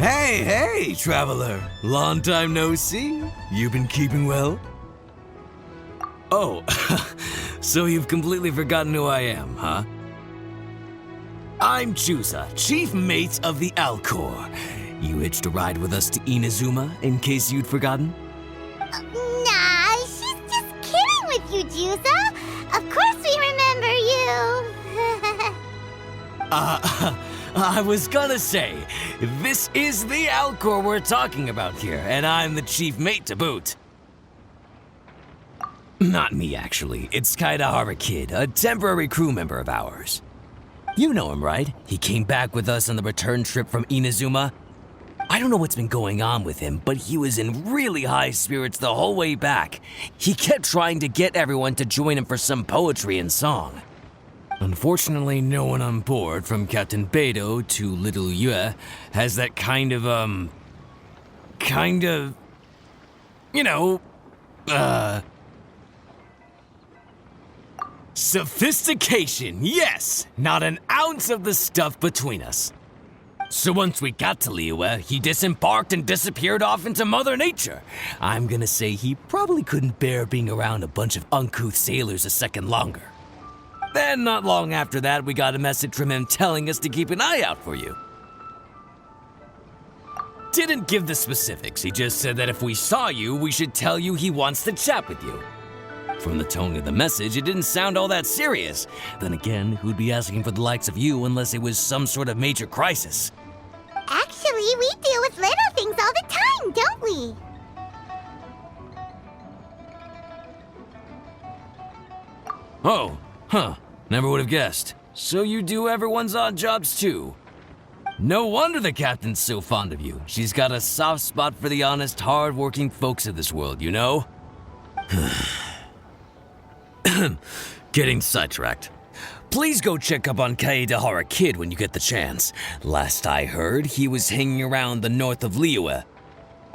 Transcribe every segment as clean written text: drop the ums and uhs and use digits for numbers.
Hey, traveler. Long time no see. You been keeping well? Oh, so you've completely forgotten who I am, huh? I'm Juza, chief mate of the Alcor. You hitched a ride with us to Inazuma, in case you'd forgotten? Nah, she's just kidding with you, Juza. Of course we remember you. I was gonna say, this is the Alcor we're talking about here, and I'm the chief mate to boot. Not me, actually. It's Kaidahara Kid, a temporary crew member of ours. You know him, right? He came back with us on the return trip from Inazuma. I don't know what's been going on with him, but he was in really high spirits the whole way back. He kept trying to get everyone to join him for some poetry and song. Unfortunately, no one on board, from Captain Beidou to Little Yue, has that kind of, sophistication, yes! Not an ounce of the stuff between us. So once we got to Liyue, he disembarked and disappeared off into Mother Nature. I'm gonna say he probably couldn't bear being around a bunch of uncouth sailors a second longer. Then, not long after that, we got a message from him telling us to keep an eye out for you. Didn't give the specifics, he just said that if we saw you, we should tell you he wants to chat with you. From the tone of the message, it didn't sound all that serious. Then again, who'd be asking for the likes of you unless it was some sort of major crisis? Actually, we deal with little things all the time, don't we? Oh, huh. Never would have guessed. So you do everyone's odd jobs too. No wonder the captain's so fond of you. She's got a soft spot for the honest, hard-working folks of this world, you know? Getting sidetracked. Please go check up on Kaedahara Kid when you get the chance. Last I heard, he was hanging around the north of Liyue.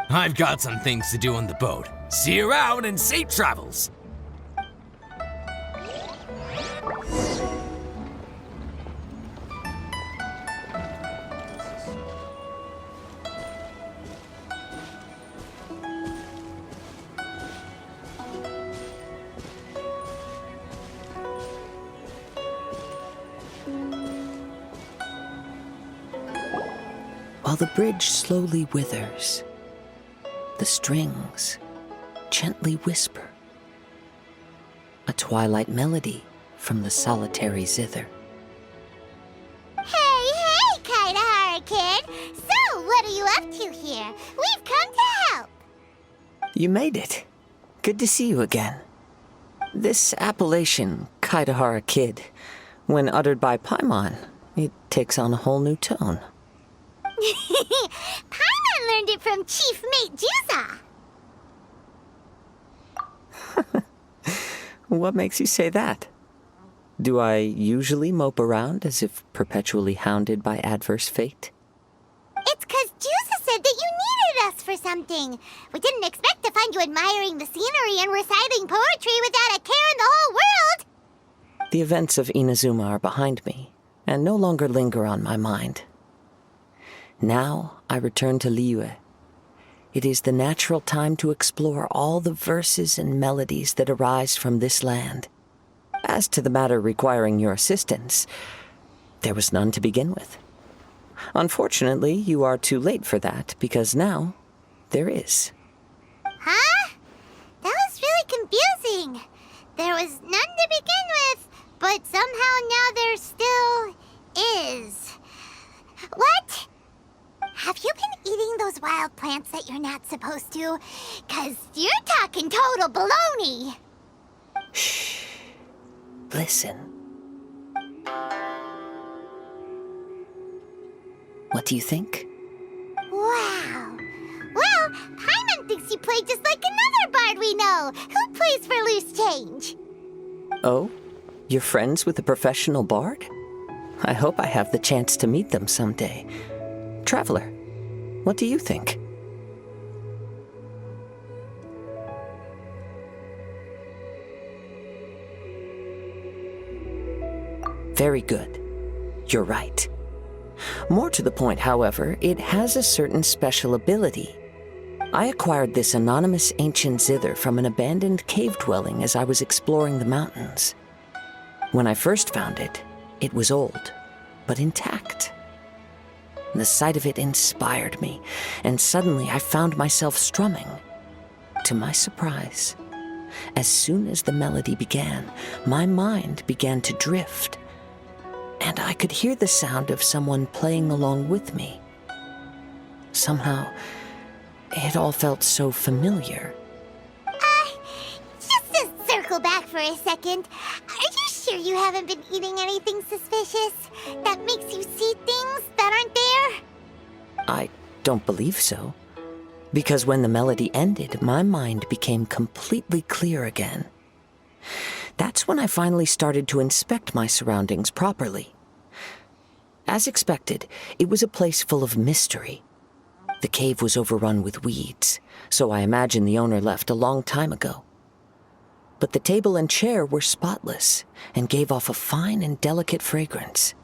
I've got some things to do on the boat. See you around and safe travels! While the bridge slowly withers, the strings gently whisper, a twilight melody from the solitary zither. Hey, Kaidahara Kid! So, what are you up to here? We've come to help! You made it. Good to see you again. This appellation, Kaidahara Kid, when uttered by Paimon, it takes on a whole new tone. Paimon learned it from Chief Mate Juza. What makes you say that? Do I usually mope around as if perpetually hounded by adverse fate? It's 'cause Juza said that you needed us for something. We didn't expect to find you admiring the scenery and reciting poetry without a care in the whole world. The events of Inazuma are behind me, and no longer linger on my mind. Now I return to Liyue. It is the natural time to explore all the verses and melodies that arise from this land. As to the matter requiring your assistance, there was none to begin with. Unfortunately, you are too late for that, because now there is. Huh? That was really confusing. There was none to begin with, but somehow now there still is. What? Have you been eating those wild plants that you're not supposed to? 'Cause you're talking total baloney. Shh. Listen. What do you think? Wow. Well, Paimon thinks you play just like another bard we know, who plays for loose change. Oh? You're friends with a professional bard? I hope I have the chance to meet them someday. Traveler, what do you think? Very good. You're right. More to the point, however, it has a certain special ability. I acquired this anonymous ancient zither from an abandoned cave dwelling as I was exploring the mountains. When I first found it, it was old, but intact. The sight of it inspired me, and suddenly I found myself strumming. To my surprise, as soon as the melody began, my mind began to drift, and I could hear the sound of someone playing along with me. Somehow, it all felt so familiar. Just to circle back for a second, are you sure you haven't been eating anything suspicious that makes you see things that aren't there? I don't believe so, because when the melody ended, my mind became completely clear again. That's when I finally started to inspect my surroundings properly. As expected, it was a place full of mystery. The cave was overrun with weeds, so I imagine the owner left a long time ago. But the table and chair were spotless and gave off a fine and delicate fragrance.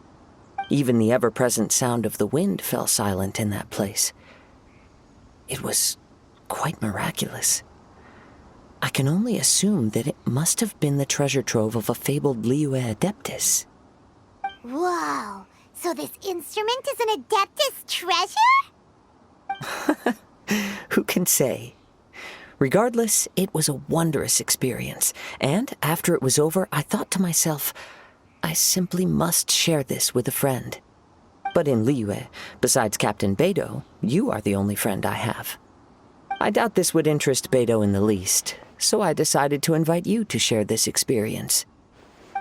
Even the ever-present sound of the wind fell silent in that place. It was quite miraculous. I can only assume that it must have been the treasure trove of a fabled Liyue Adeptus. Whoa, so this instrument is an Adeptus treasure? Who can say? Regardless, it was a wondrous experience, and after it was over, I thought to myself, I simply must share this with a friend. But in Liyue, besides Captain Beidou, you are the only friend I have. I doubt this would interest Beidou in the least, so I decided to invite you to share this experience.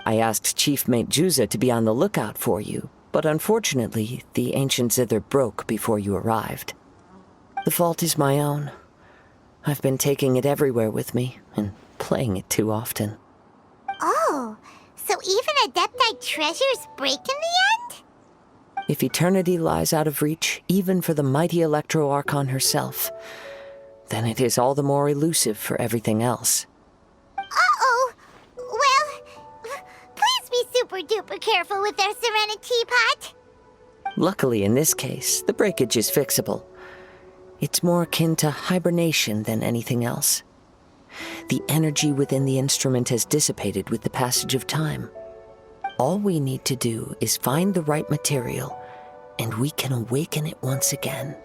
I asked Chief Mate Juza to be on the lookout for you, but unfortunately, the ancient zither broke before you arrived. The fault is my own. I've been taking it everywhere with me, and playing it too often. Oh, so even Adeptite treasures break in the end? If eternity lies out of reach, even for the mighty Electro Archon herself, then it is all the more elusive for everything else. Uh-oh. Well, please be super-duper careful with our Serenity Pot. Luckily, in this case, the breakage is fixable. It's more akin to hibernation than anything else. The energy within the instrument has dissipated with the passage of time. All we need to do is find the right material, and we can awaken it once again.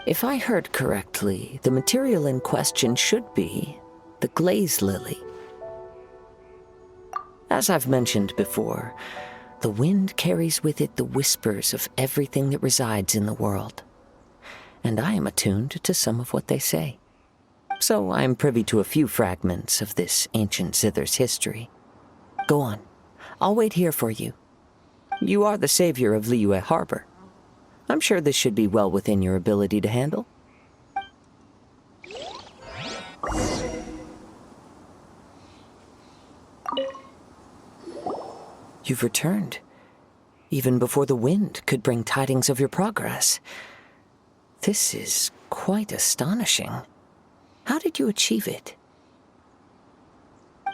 If I heard correctly, the material in question should be the glaze lily. As I've mentioned before, the wind carries with it the whispers of everything that resides in the world. And I am attuned to some of what they say. So I am privy to a few fragments of this ancient zither's history. Go on. I'll wait here for you. You are the savior of Liyue Harbor. I'm sure this should be well within your ability to handle. You've returned, even before the wind could bring tidings of your progress. This is quite astonishing. How did you achieve it?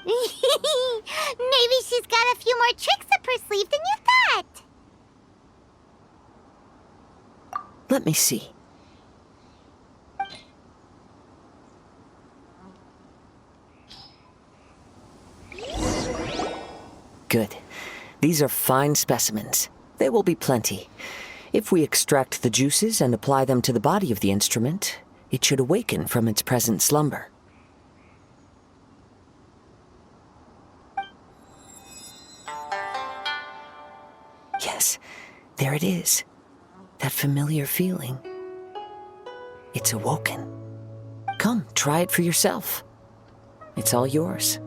Maybe she's got a few more tricks up her sleeve than you thought. Let me see. Good. These are fine specimens. There will be plenty. If we extract the juices and apply them to the body of the instrument, it should awaken from its present slumber. Yes, there it is. That familiar feeling. It's awoken. Come, try it for yourself. It's all yours.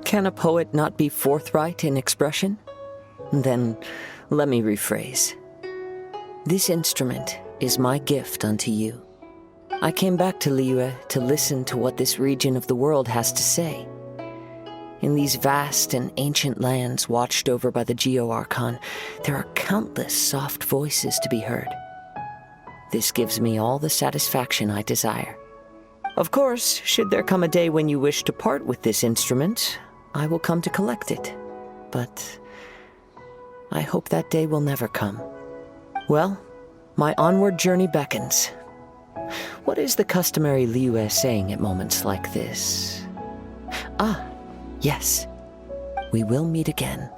Can a poet not be forthright in expression? Then let me rephrase. This instrument is my gift unto you. I came back to Liyue to listen to what this region of the world has to say. In these vast and ancient lands watched over by the Geo-Archon, there are countless soft voices to be heard. This gives me all the satisfaction I desire. Of course, should there come a day when you wish to part with this instrument, I will come to collect it. But I hope that day will never come. Well, my onward journey beckons. What is the customary Liyue saying at moments like this? Ah, yes. We will meet again.